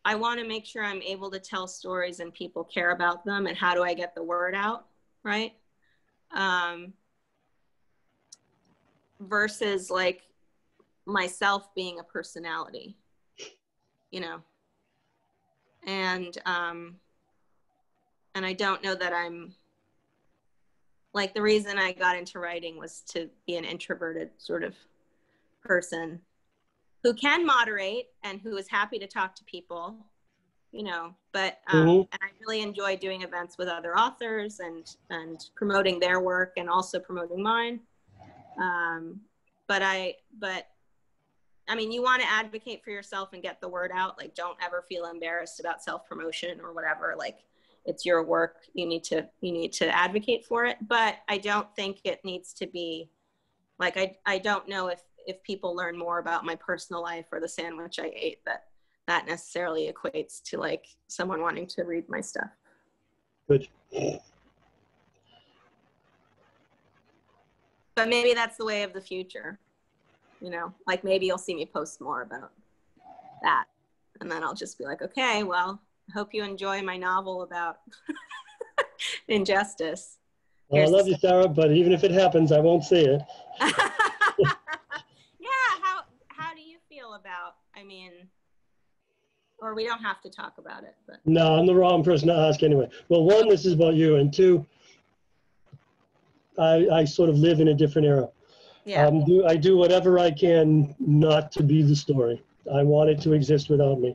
I want to make sure I'm able to tell stories and people care about them, and how do I get the word out, right? Versus like myself being a personality, you know? And I don't know that I'm, like, the reason I got into writing was to be an introverted sort of person who can moderate and who is happy to talk to people, you know, but and I really enjoy doing events with other authors and promoting their work and also promoting mine. But I mean, you want to advocate for yourself and get the word out. Like, don't ever feel embarrassed about self-promotion or whatever. Like, it's your work. You need to advocate for it. But I don't think it needs to be like, I don't know if people learn more about my personal life or the sandwich I ate, that necessarily equates to like someone wanting to read my stuff. Good. But maybe that's the way of the future, you know, like maybe you'll see me post more about that. And then I'll just be like, okay, well, I hope you enjoy my novel about injustice. Well, I love you, Sarah, but even if it happens, I won't see it. Yeah, how do you feel about, I mean, or we don't have to talk about it, but. No, I'm the wrong person to ask anyway. Well, one, this is about you, and two, I sort of live in a different era. Yeah. I do whatever I can not to be the story. I want it to exist without me.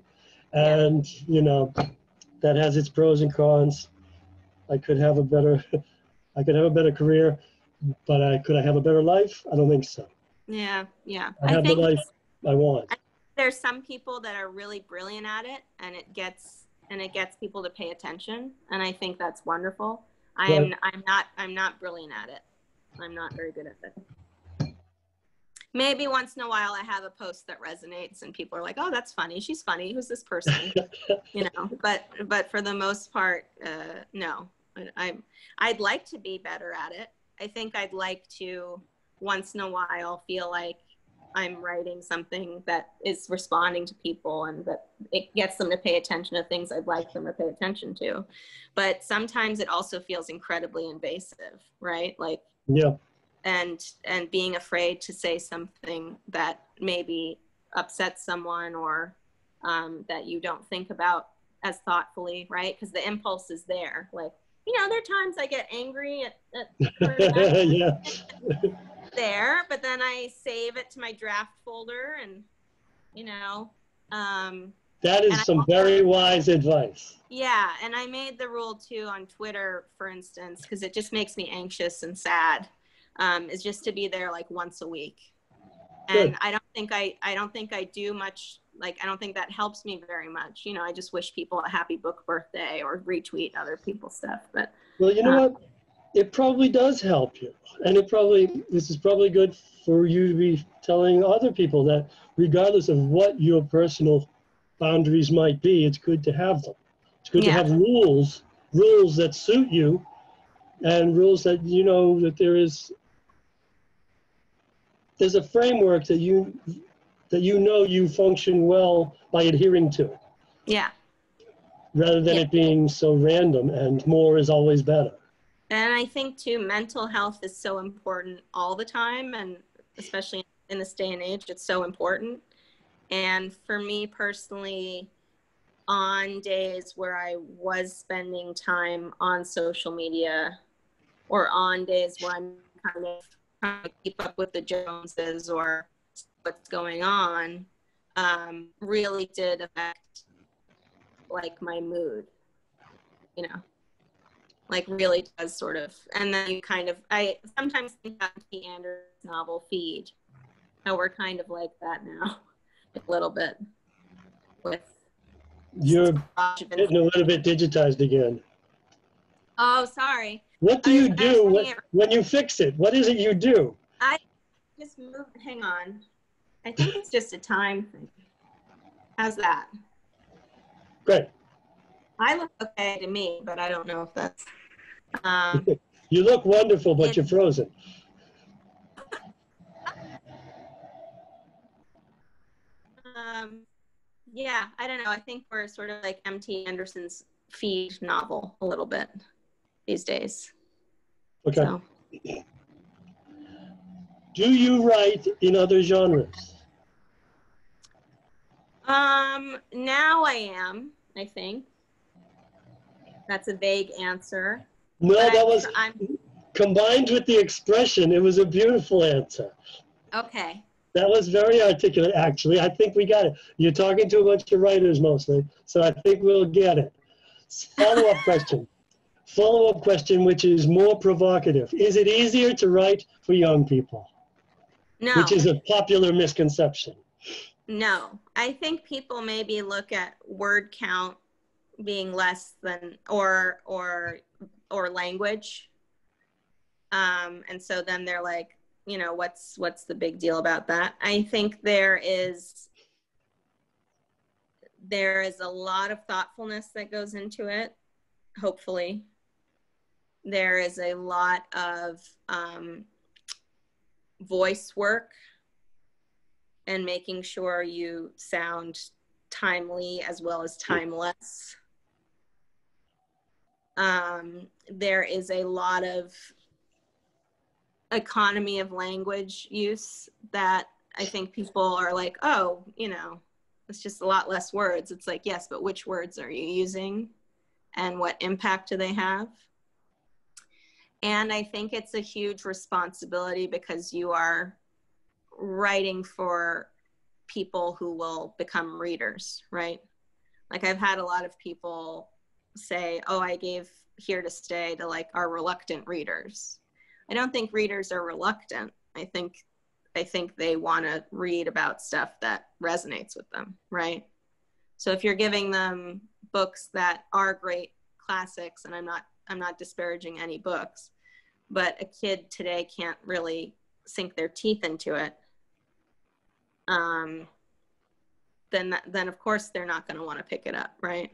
And, you know, that has its pros and cons. I could have a better career, but could I have a better life? I don't think so. Yeah, yeah. I have the life I want. There's some people that are really brilliant at it, and it gets people to pay attention, and I think that's wonderful. I'm not brilliant at it. I'm not very good at it. Maybe once in a while I have a post that resonates and people are like, oh, that's funny. She's funny. Who's this person? You know, but for the most part, no. I'd like to be better at it. I think I'd like to once in a while feel like I'm writing something that is responding to people and that it gets them to pay attention to things I'd like them to pay attention to. But sometimes it also feels incredibly invasive, right? Like, yeah. And being afraid to say something that maybe upsets someone or that you don't think about as thoughtfully, right? Because the impulse is there. Like, you know, there are times I get angry at yeah. there, but then I save it to my draft folder and, you know. That is some very wise advice. Yeah, and I made the rule too on Twitter, for instance, because it just makes me anxious and sad. Is just to be there like once a week. And good. I don't think I do much, like, I don't think that helps me very much. You know, I just wish people a happy book birthday or retweet other people's stuff. But well, you know what? It probably does help you. And this is probably good for you to be telling other people that regardless of what your personal boundaries might be, it's good to have them. It's good to have rules that suit you and rules that, you know, that there's a framework that you know you function well by adhering to. Yeah. Rather than it being so random, and more is always better. And I think too, mental health is so important all the time, and especially in this day and age, it's so important. And for me personally, on days where I was spending time on social media, or on days where I'm kind of trying to keep up with the Joneses or what's going on, really did affect like my mood, you know, like really does sort of. And then you kind of, I sometimes think about T. Anderson's novel Feed, how we're kind of like that now a little bit with. You're getting a little bit digitized again. Oh, sorry. What do you do when you fix it? What is it you do? I just moved, hang on. I think it's just a time thing. How's that? Great. I look okay to me, but I don't know if that's... You look wonderful, but you're frozen. Yeah, I don't know. I think we're sort of like M.T. Anderson's Feed novel a little bit these days. Okay. So. Do you write in other genres? Now I am, I think. That's a vague answer. No, that was combined with the expression. It was a beautiful answer. Okay. That was very articulate, actually. I think we got it. You're talking to a bunch of writers mostly, so I think we'll get it. Follow-up question. Follow-up question, which is more provocative. Is it easier to write for young people? No. Which is a popular misconception. No. I think people maybe look at word count being less than, or language. And so then they're like, you know, what's the big deal about that? I think there is a lot of thoughtfulness that goes into it, hopefully. There is a lot of voice work and making sure you sound timely as well as timeless. There is a lot of economy of language use that I think people are like, oh, you know, it's just a lot less words. It's like, yes, but which words are you using and what impact do they have? And I think it's a huge responsibility because you are writing for people who will become readers, right? Like I've had a lot of people say, oh, I gave Here to Stay to like our reluctant readers. I don't think readers are reluctant. I think they want to read about stuff that resonates with them, right? So if you're giving them books that are great classics, and I'm not disparaging any books, but a kid today can't really sink their teeth into it, then of course they're not going to want to pick it up, right?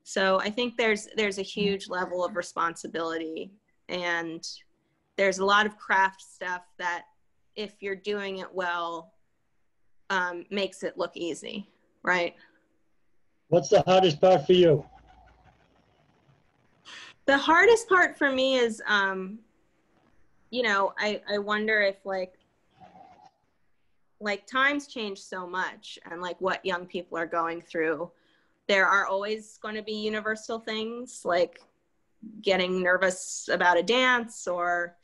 So I think there's a huge level of responsibility, and there's a lot of craft stuff that if you're doing it well, makes it look easy, right? What's the hardest part for you? The hardest part for me is, you know, I wonder if like times change so much, and like what young people are going through. There are always going to be universal things like getting nervous about a dance or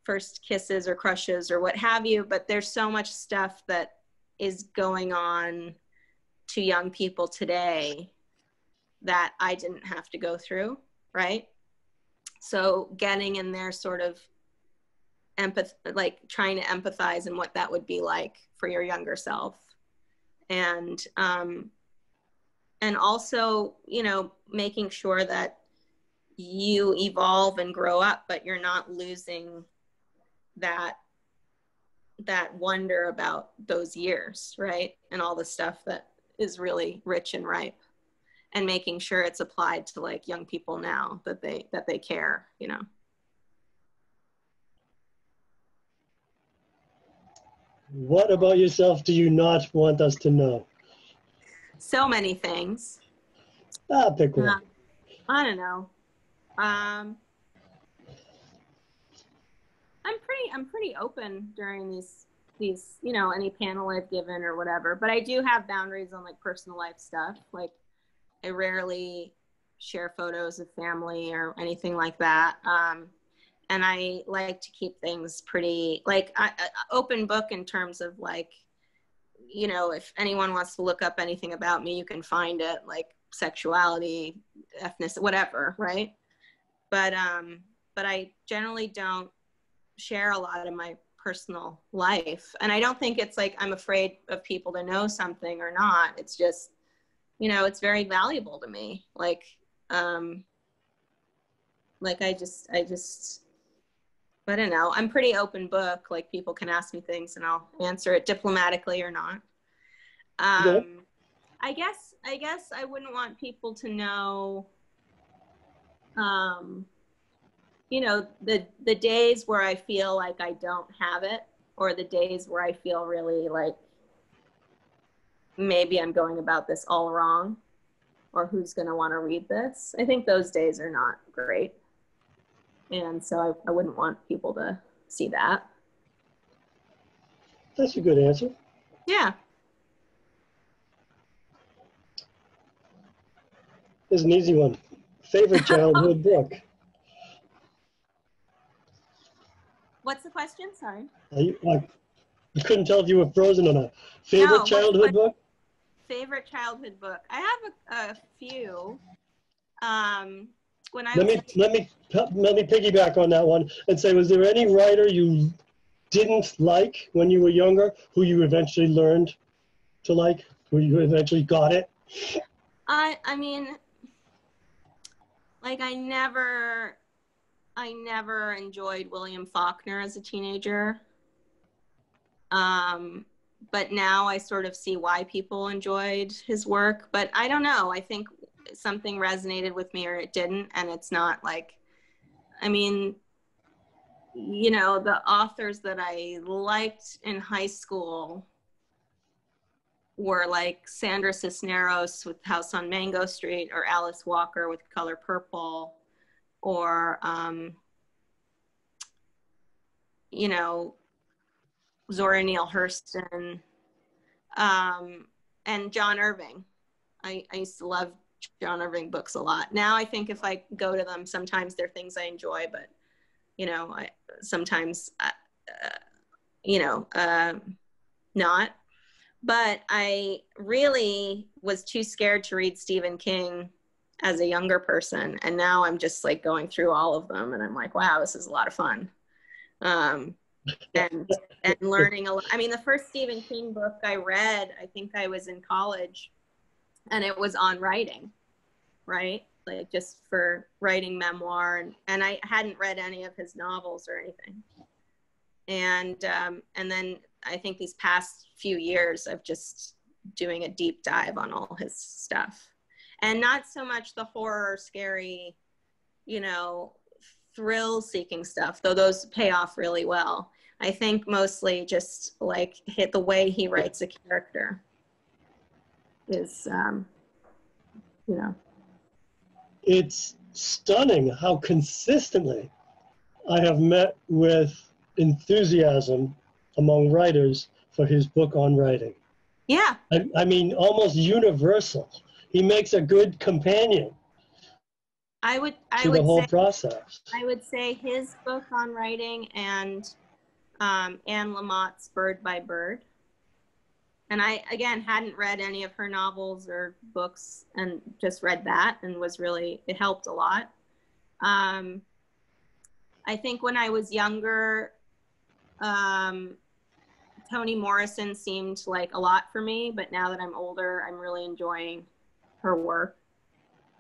first kisses or crushes or what have you, but there's so much stuff that is going on to young people today that I didn't have to go through, right? So getting in there sort of like trying to empathize in what that would be like for your younger self. And also, you know, making sure that you evolve and grow up, but you're not losing that wonder about those years, right? And all the stuff that is really rich and ripe, and making sure it's applied to like young people now, that they care, you know. What about yourself do you not want us to know? So many things. Pick one. I don't know. I'm pretty open during these, you know, any panel I've given or whatever, but I do have boundaries on like personal life stuff. Like I rarely share photos of family or anything like that. And I like to keep things pretty like open book in terms of like, you know, if anyone wants to look up anything about me, you can find it, like sexuality, ethnicity, whatever, right? But I generally don't share a lot of my personal life. And I don't think it's like I'm afraid of people to know something or not. It's just, you know, it's very valuable to me. Like I don't know. I'm pretty open book. Like people can ask me things and I'll answer it diplomatically or not. Okay. I guess I wouldn't want people to know, you know, the days where I feel like I don't have it, or the days where I feel really like maybe I'm going about this all wrong, or who's going to want to read this. I think those days are not great. And so I wouldn't want people to see that. That's a good answer. Yeah. This is an easy one. Favorite childhood book? What's the question? Sorry. I couldn't tell if you were frozen or not. Favorite childhood book? Favorite childhood book. I have a few. When I let me piggyback on that one and say, was there any writer you didn't like when you were younger, who you eventually learned to like, who you eventually got it? I mean, like I never enjoyed William Faulkner as a teenager. But now I sort of see why people enjoyed his work. But I don't know. I think something resonated with me or it didn't. And it's not like, I mean, you know, the authors that I liked in high school were like Sandra Cisneros with House on Mango Street, or Alice Walker with Color Purple, or, you know, Zora Neale Hurston, and John Irving. I used to love John Irving books a lot. Now I think if I go to them, sometimes they're things I enjoy, but, you know, sometimes, you know, not. But I really was too scared to read Stephen King as a younger person. And now I'm just like going through all of them and I'm like, wow, this is a lot of fun. And learning a lot. I mean, the first Stephen King book I read, I think I was in college, and it was on writing, right? Like just for writing memoir. And I hadn't read any of his novels or anything. And then I think these past few years of just doing a deep dive on all his stuff, and not so much the horror, scary, you know, thrill seeking stuff, though those pay off really well. I think mostly just like hit the way he writes a character is, you know. It's stunning how consistently I have met with enthusiasm among writers for his book on writing. Yeah. I mean, almost universal. He makes a good companion to the whole process. I would say his book on writing and Anne Lamott's Bird by Bird. And I, again, hadn't read any of her novels or books and just read that and was really, it helped a lot. I think when I was younger, Toni Morrison seemed like a lot for me, but now that I'm older, I'm really enjoying her work.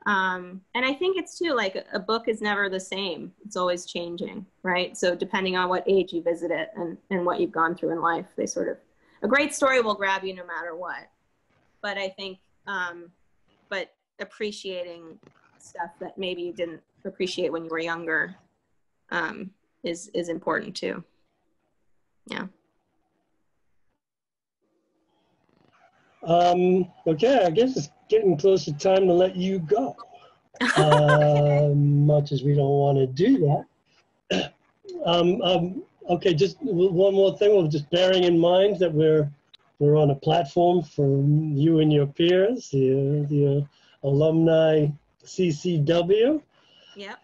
And I think it's too, like a book is never the same. It's always changing, right? So depending on what age you visit it and what you've gone through in life, they sort of, a great story will grab you no matter what. But I think, but appreciating stuff that maybe you didn't appreciate when you were younger is important too. Yeah. Okay, I guess it's getting close to time to let you go. Much as we don't want to do that. Okay, just one more thing. We're just bearing in mind that we're on a platform for you and your peers, the alumni CCW. Yeah.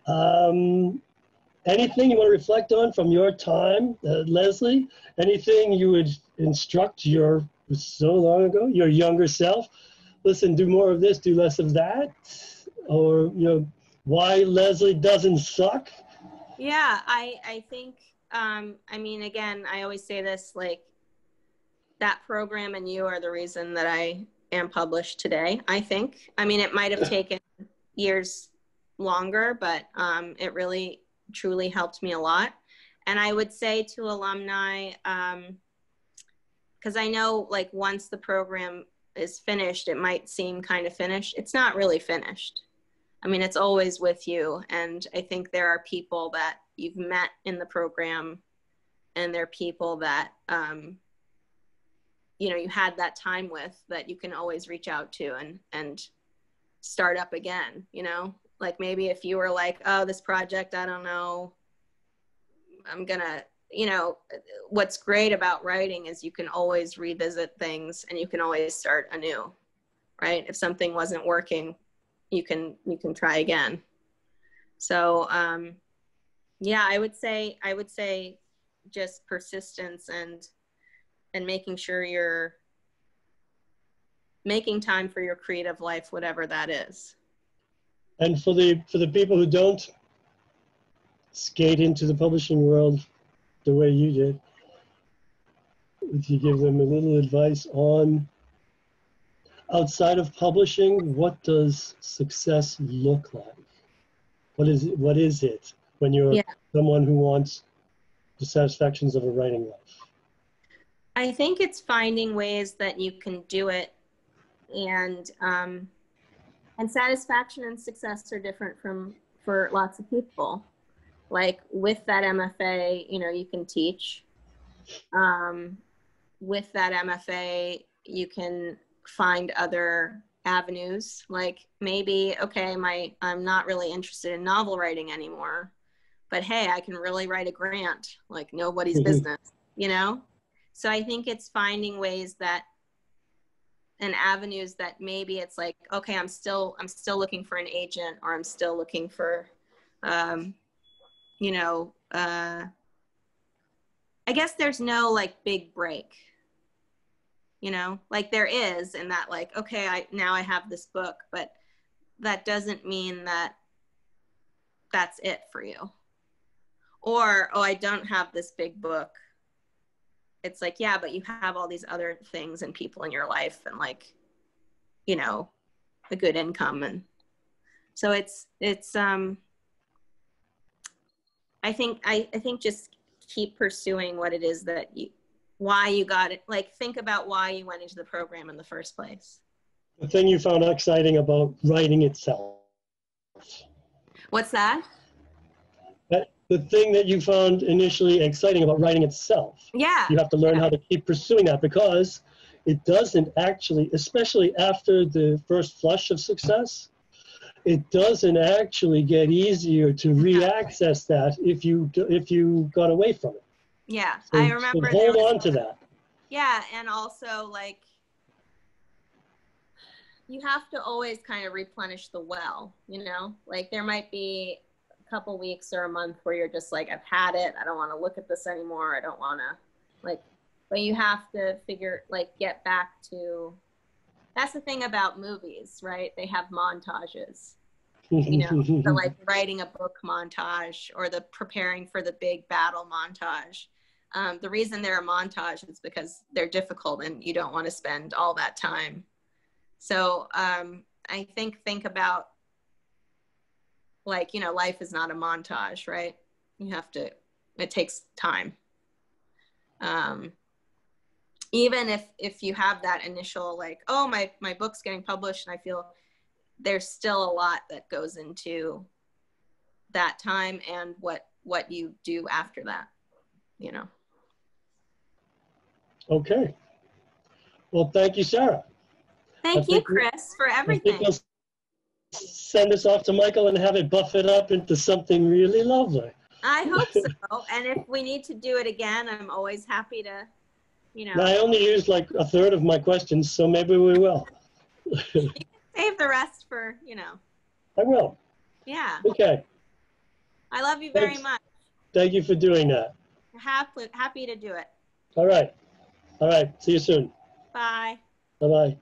Anything you want to reflect on from your time, Leslie? Anything you would instruct your, so long ago, your younger self? Listen, do more of this, do less of that? Or, you know, why Leslie doesn't suck? Yeah, I think, I mean, again, I always say this, like, that program and you are the reason that I am published today, I think. I mean, it might have taken years longer, but it really, truly helped me a lot. And I would say to alumni, because I know, like, once the program is finished, it might seem kind of finished. It's not really finished. I mean, it's always with you. And I think there are people that you've met in the program, and there are people that, you know, you had that time with that you can always reach out to and start up again, you know? Like maybe if you were like, oh, this project, I don't know, I'm gonna, you know, what's great about writing is you can always revisit things and you can always start anew, right? If something wasn't working, you can try again. So, yeah, I would say just persistence and making sure you're making time for your creative life, whatever that is. And for the people who don't skate into the publishing world the way you did, if you give them a little advice on, outside of publishing, what does success look like? What is it when you're someone who wants the satisfactions of a writing life? I think it's finding ways that you can do it, and satisfaction and success are different for lots of people. Like with that MFA, you know, you can teach. With that MFA, you can find other avenues. Like maybe, okay, I'm not really interested in novel writing anymore, but hey, I can really write a grant, like nobody's business, you know? So I think it's finding ways that, and avenues that maybe it's like, okay, I'm still looking for an agent, or I'm still looking for, you know, I guess there's no like big break, you know, like there is in that, like, okay, now I have this book, but that doesn't mean that that's it for you. Or, oh, I don't have this big book. It's like, yeah, but you have all these other things and people in your life, and like, you know, a good income. And so it's I think just keep pursuing what it is that why you got it. Like, think about why you went into the program in the first place. The thing you found exciting about writing itself. What's that? The thing that you found initially exciting about writing itself. Yeah. You have to learn how to keep pursuing that, because it doesn't actually, especially after the first flush of success, it doesn't actually get easier to re-access that if you got away from it. Yeah, So, I remember. So hold on to that. Yeah, and also like you have to always kind of replenish the well, you know? Like there might be a couple weeks or a month where you're just like, I've had it. I don't want to look at this anymore. I don't want to like, but you have to get back to, that's the thing about movies, right? They have montages, you know, the like writing a book montage, or the preparing for the big battle montage. The reason they're a montage is because they're difficult and you don't want to spend all that time. So I think about, like, you know, life is not a montage, right? It takes time. Even if you have that initial like, oh, my book's getting published, and I feel there's still a lot that goes into that time and what you do after that, you know. Okay. Well, thank you, Sarah. Thank you, Chris, for everything. I think we'll send this off to Michael and have it buff it up into something really lovely. I hope so. And if we need to do it again, I'm always happy to, you know. Now, I only used like a third of my questions, so maybe we will. You can save the rest for, you know. I will. Yeah. Okay. I love you very much. Thank you for doing that. Happy to do it. All right. All right. See you soon. Bye. Bye-bye.